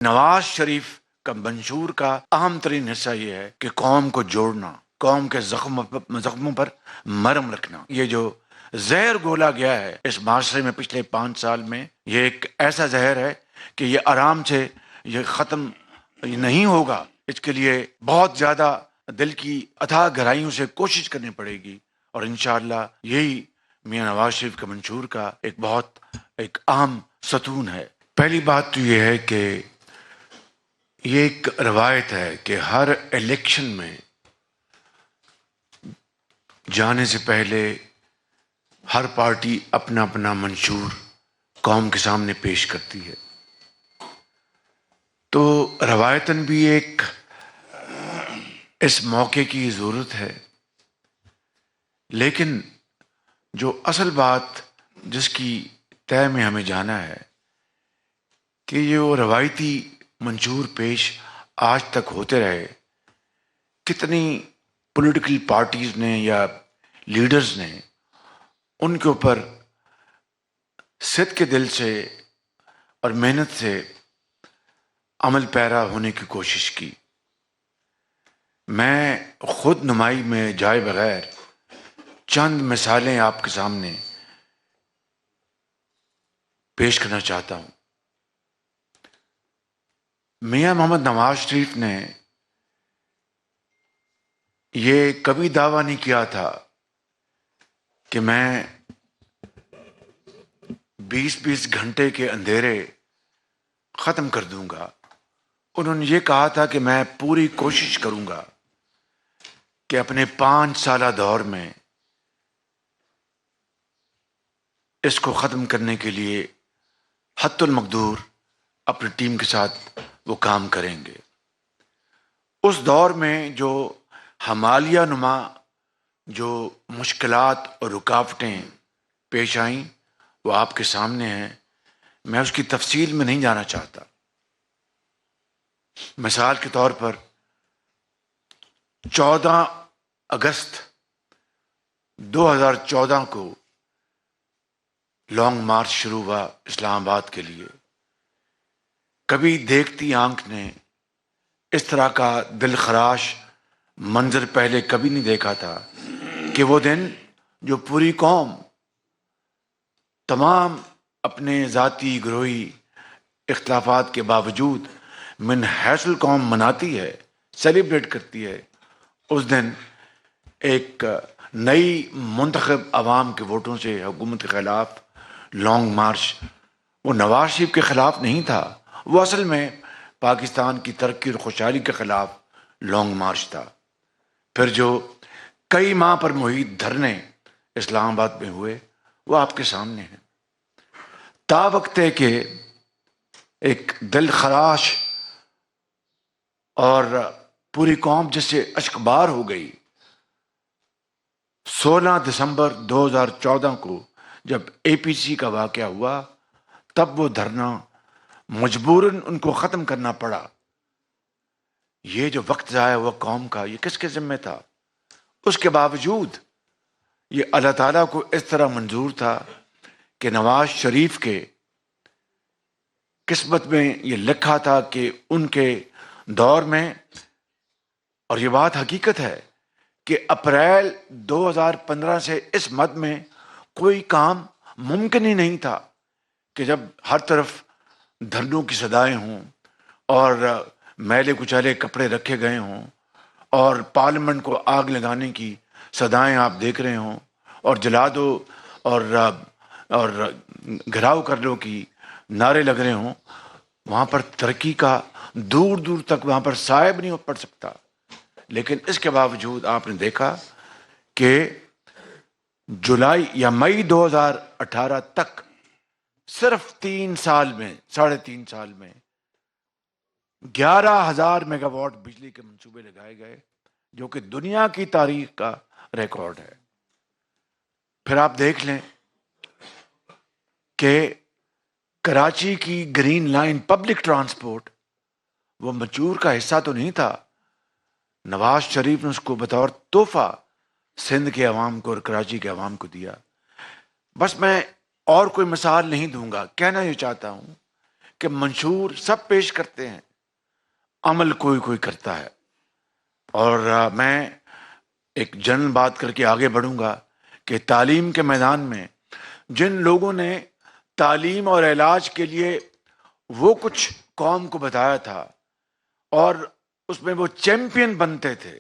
نواز شریف کا منشور کا اہم ترین حصہ یہ ہے کہ قوم کو جوڑنا، قوم کے زخموں پر مرہم رکھنا۔ یہ جو زہر گھولا گیا ہے اس معاشرے میں پچھلے 5 سال میں، یہ ایک ایسا زہر ہے کہ یہ آرام سے یہ ختم نہیں ہوگا۔ اس کے لیے بہت زیادہ دل کی اتھاہ گہرائیوں سے کوشش کرنی پڑے گی، اور انشاءاللہ یہی میاں نواز شریف کے منشور کا ایک اہم ستون ہے۔ پہلی بات تو یہ ہے کہ یہ ایک روایت ہے کہ ہر الیکشن میں جانے سے پہلے ہر پارٹی اپنا اپنا منشور قوم کے سامنے پیش کرتی ہے، تو روایتاً بھی ایک اس موقع کی ضرورت ہے۔ لیکن جو اصل بات جس کی طے میں ہمیں جانا ہے کہ یہ وہ روایتی منشور پیش آج تک ہوتے رہے، کتنی پولیٹیکل پارٹیز نے یا لیڈرز نے ان کے اوپر صدق کے دل سے اور محنت سے عمل پیرا ہونے کی کوشش کی۔ میں خود نمائی میں جائے بغیر چند مثالیں آپ کے سامنے پیش کرنا چاہتا ہوں۔ میاں محمد نواز شریف نے یہ کبھی دعویٰ نہیں کیا تھا کہ میں 20 گھنٹے کے اندھیرے ختم کر دوں گا۔ انہوں نے یہ کہا تھا کہ میں پوری کوشش کروں گا کہ اپنے 5 سالہ دور میں اس کو ختم کرنے کے لیے حتی المقدور اپنی ٹیم کے ساتھ وہ کام کریں گے۔ اس دور میں جو ہمالیہ نما جو مشکلات اور رکاوٹیں پیش آئیں وہ آپ کے سامنے ہیں، میں اس کی تفصیل میں نہیں جانا چاہتا۔ مثال کے طور پر 14 اگست 2014 کو لانگ مارچ شروع ہوا اسلام آباد کے لیے۔ کبھی دیکھتی آنکھ نے اس طرح کا دل خراش منظر پہلے کبھی نہیں دیکھا تھا کہ وہ دن جو پوری قوم تمام اپنے ذاتی گروہی اختلافات کے باوجود من حیث القوم مناتی ہے، سیلیبریٹ کرتی ہے، اس دن ایک نئی منتخب عوام کے ووٹوں سے حکومت کے خلاف لانگ مارچ، وہ نواز شریف کے خلاف نہیں تھا، وہ اصل میں پاکستان کی ترقی اور خوشحالی کے خلاف لانگ مارچ تھا۔ پھر جو کئی ماہ پر محیط دھرنے اسلام آباد میں ہوئے وہ آپ کے سامنے ہیں۔ تا وقت ہے کہ ایک دل خراش اور پوری قوم جس سے اشکبار ہو گئی، 16 دسمبر 2014 کو جب اے پی سی کا واقعہ ہوا تب وہ دھرنا مجبوراً ان کو ختم کرنا پڑا۔ یہ جو وقت ضائع ہوا قوم کا، یہ کس کے ذمہ تھا؟ اس کے باوجود یہ اللہ تعالیٰ کو اس طرح منظور تھا کہ نواز شریف کے قسمت میں یہ لکھا تھا کہ ان کے دور میں، اور یہ بات حقیقت ہے کہ اپریل 2015 سے اس مد میں کوئی کام ممکن ہی نہیں تھا کہ جب ہر طرف دھرنوں کی صدائیں ہوں اور میلے کچالے کپڑے رکھے گئے ہوں اور پارلیمنٹ کو آگ لگانے کی صدائیں آپ دیکھ رہے ہوں اور جلا دو اور گھراؤ کر لو کی نعرے لگ رہے ہوں، وہاں پر ترقی کا دور دور تک وہاں پر صائب نہیں پڑ سکتا۔ لیکن اس کے باوجود آپ نے دیکھا کہ جولائی یا مئی 2018 تک صرف 3 سال میں، 3.5 سال میں 11,000 میگا واٹ بجلی کے منصوبے لگائے گئے، جو کہ دنیا کی تاریخ کا ریکارڈ ہے۔ پھر آپ دیکھ لیں کہ کراچی کی گرین لائن پبلک ٹرانسپورٹ وہ منشور کا حصہ تو نہیں تھا، نواز شریف نے اس کو بطور تحفہ سندھ کے عوام کو اور کراچی کے عوام کو دیا۔ بس میں اور کوئی مثال نہیں دوں گا، کہنا یہ چاہتا ہوں کہ منشور سب پیش کرتے ہیں، عمل کوئی کوئی کرتا ہے. اور میں ایک جنرل بات کر کے آگے بڑھوں گا کہ تعلیم کے میدان میں جن لوگوں نے تعلیم اور علاج کے لیے وہ کچھ قوم کو بتایا تھا اور اس میں وہ چیمپئن بنتے تھے،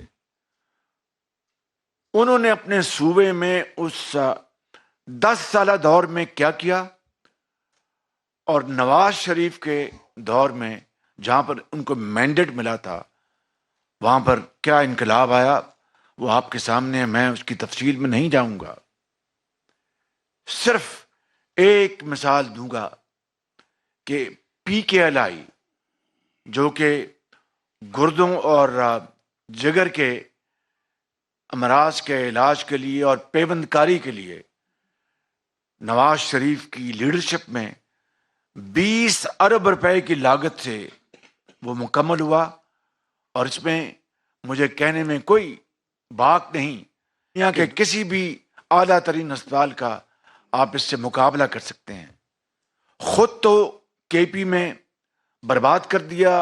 انہوں نے اپنے صوبے میں اس 10 سالہ دور میں کیا کیا، اور نواز شریف کے دور میں جہاں پر ان کو مینڈیٹ ملا تھا وہاں پر کیا انقلاب آیا، وہ آپ کے سامنے ہے. میں اس کی تفصیل میں نہیں جاؤں گا، صرف ایک مثال دوں گا کہ پی کے ایل آئی جو کہ گردوں اور جگر کے امراض کے علاج کے لیے اور پیوند کاری کے لیے نواز شریف کی لیڈرشپ میں 20 ارب روپے کی لاگت سے وہ مکمل ہوا، اور اس میں مجھے کہنے میں کوئی بات نہیں یہاں کے کسی بھی اعلیٰ ترین اسپتال کا آپ اس سے مقابلہ کر سکتے ہیں. خود تو کے پی میں برباد کر دیا،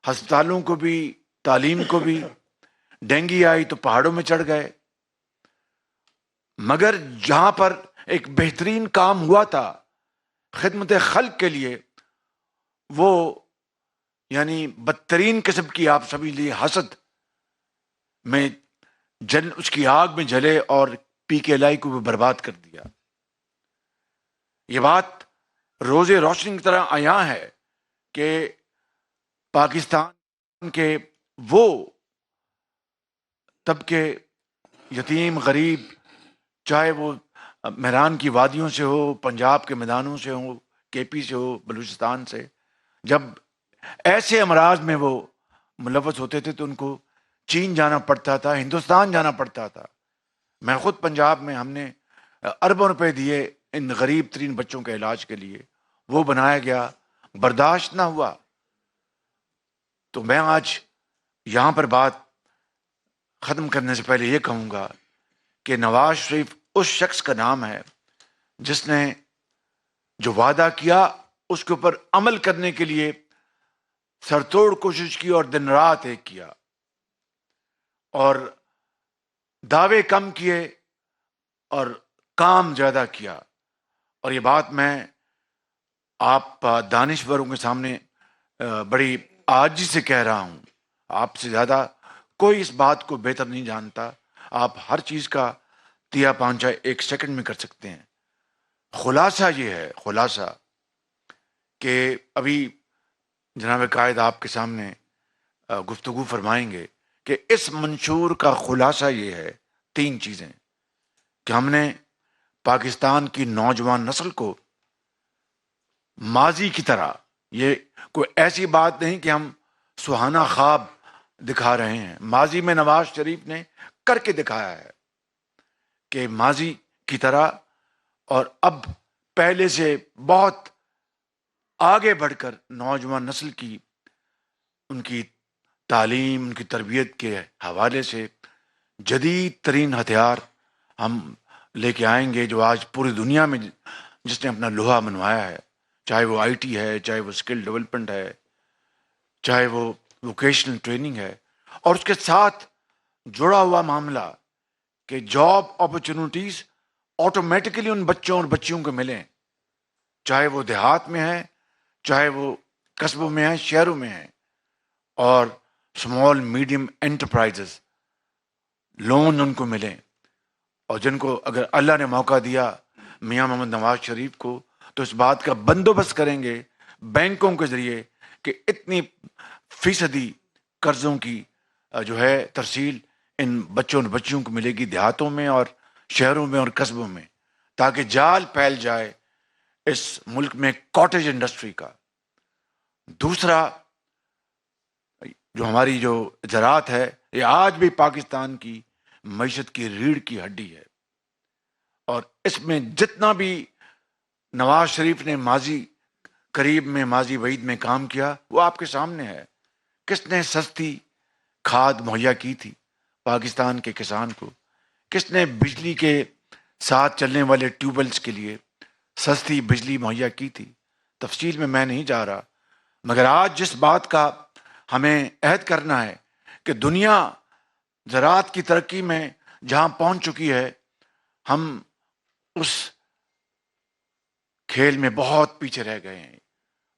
ہسپتالوں کو بھی، تعلیم کو بھی. ڈینگی آئی تو پہاڑوں میں چڑھ گئے. مگر جہاں پر ایک بہترین کام ہوا تھا خدمت خلق کے لیے، وہ یعنی بدترین قسم کی آپ سبھی لیے حسد میں اس کی آگ میں جلے اور پی کے لائی کو بھی برباد کر دیا. یہ بات روز روشنی کی طرح عیاں ہے کہ پاکستان کے وہ طبقے، یتیم غریب، چاہے وہ مہران کی وادیوں سے ہو، پنجاب کے میدانوں سے ہو، کے پی سے ہو، بلوچستان سے، جب ایسے امراض میں وہ ملوث ہوتے تھے تو ان کو چین جانا پڑتا تھا، ہندوستان جانا پڑتا تھا. میں خود پنجاب میں ہم نے اربوں روپے دیے ان غریب ترین بچوں کے علاج کے لیے، وہ بنایا گیا، برداشت نہ ہوا. تو میں آج یہاں پر بات ختم کرنے سے پہلے یہ کہوں گا کہ نواز شریف اس شخص کا نام ہے جس نے جو وعدہ کیا اس کے اوپر عمل کرنے کے لیے سرتوڑ کوشش کی اور دن رات ایک کیا، اور دعوے کم کیے اور کام زیادہ کیا. اور یہ بات میں آپ دانشوروں کے سامنے بڑی عاجزی سے کہہ رہا ہوں. آپ سے زیادہ کوئی اس بات کو بہتر نہیں جانتا. آپ ہر چیز کا تیا پانچا ایک سیکنڈ میں کر سکتے ہیں. خلاصہ یہ ہے، خلاصہ کہ ابھی جناب قائد آپ کے سامنے گفتگو فرمائیں گے کہ اس منشور کا خلاصہ یہ ہے، 3 چیزیں کہ ہم نے پاکستان کی نوجوان نسل کو ماضی کی طرح، یہ کوئی ایسی بات نہیں کہ ہم سہانا خواب دکھا رہے ہیں، ماضی میں نواز شریف نے کر کے دکھایا ہے کہ ماضی کی طرح اور اب پہلے سے بہت آگے بڑھ کر نوجوان نسل کی، ان کی تعلیم، ان کی تربیت کے حوالے سے جدید ترین ہتھیار ہم لے کے آئیں گے، جو آج پوری دنیا میں جس نے اپنا لوہا منوایا ہے، چاہے وہ آئی ٹی ہے، چاہے وہ اسکل ڈیولپمنٹ ہے، چاہے وہ ووکیشنل ٹریننگ ہے، اور اس کے ساتھ جڑا ہوا معاملہ کہ جاب اپرچونٹیز آٹومیٹکلی ان بچوں اور بچیوں کو ملیں، چاہے وہ دیہات میں ہے، چاہے وہ قصبوں میں ہے، شہروں میں ہے. اور اسمال میڈیم انٹرپرائزز لون ان کو ملیں، اور جن کو اگر اللہ نے موقع دیا میاں محمد نواز شریف کو تو اس بات کا بندوبست کریں گے بینکوں کے ذریعے کہ اتنی فیصدی قرضوں کی جو ہے ترسیل ان بچوں اور بچیوں کو ملے گی دیہاتوں میں اور شہروں میں اور قصبوں میں، تاکہ جال پھیل جائے اس ملک میں کاٹیج انڈسٹری کا. دوسرا، جو ہماری جو زراعت ہے یہ آج بھی پاکستان کی معیشت کی ریڑھ کی ہڈی ہے، اور اس میں جتنا بھی نواز شریف نے ماضی قریب میں، ماضی بعید میں کام کیا وہ آپ کے سامنے ہے. کس نے سستی کھاد مہیا کی تھی پاکستان کے کسان کو؟ کس نے بجلی کے ساتھ چلنے والے ٹیوب ویلز کے لیے سستی بجلی مہیا کی تھی تفصیل میں نہیں جا رہا، مگر آج جس بات کا ہمیں عہد کرنا ہے کہ دنیا زراعت کی ترقی میں جہاں پہنچ چکی ہے، ہم اس کھیل میں بہت پیچھے رہ گئے ہیں،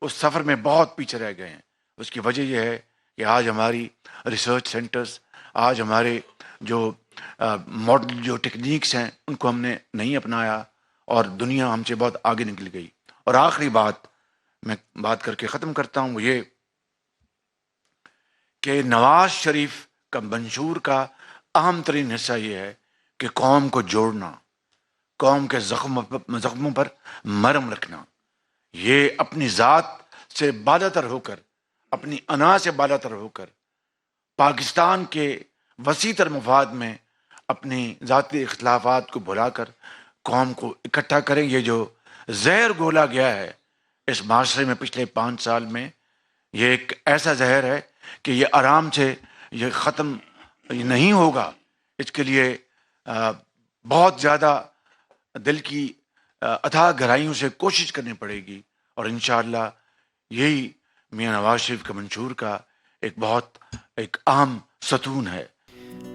اس سفر میں بہت پیچھے رہ گئے ہیں۔ اس کی وجہ یہ ہے کہ آج ہماری ریسرچ سینٹرز، آج ہمارے جو ماڈل، جو ٹیکنیکس ہیں، ان کو ہم نے نہیں اپنایا اور دنیا ہم سے بہت آگے نکل گئی۔ اور آخری بات میں بات کر کے ختم کرتا ہوں، وہ یہ کہ نواز شریف کا منشور کا اہم ترین حصہ یہ ہے کہ قوم کو جوڑنا، قوم کے زخموں پر مرہم رکھنا۔ یہ اپنی ذات سے بالا تر ہو کر، اپنی انا سے بالا تر ہو کر، پاکستان کے وسیع تر مفاد میں اپنی ذاتی اختلافات کو بھلا کر قوم کو اکٹھا کریں۔ یہ جو زہر گھولا گیا ہے اس معاشرے میں پچھلے 5 سال میں، یہ ایک ایسا زہر ہے کہ یہ آرام سے یہ ختم نہیں ہوگا۔ اس کے لیے بہت زیادہ دل کی اتھاہ گہرائیوں سے کوشش کرنی پڑے گی، اور انشاءاللہ یہی میاں نواز شریف کے منشور کا ایک اہم ستون ہے۔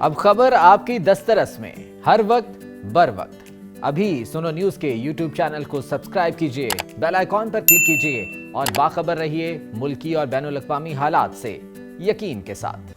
اب خبر آپ کی دسترس میں، ہر وقت بر وقت۔ ابھی سنو نیوز کے یوٹیوب چینل کو سبسکرائب کیجئے، بیل آئیکن پر کلک کیجئے اور باخبر رہیے ملکی اور بین الاقوامی حالات سے یقین کے ساتھ۔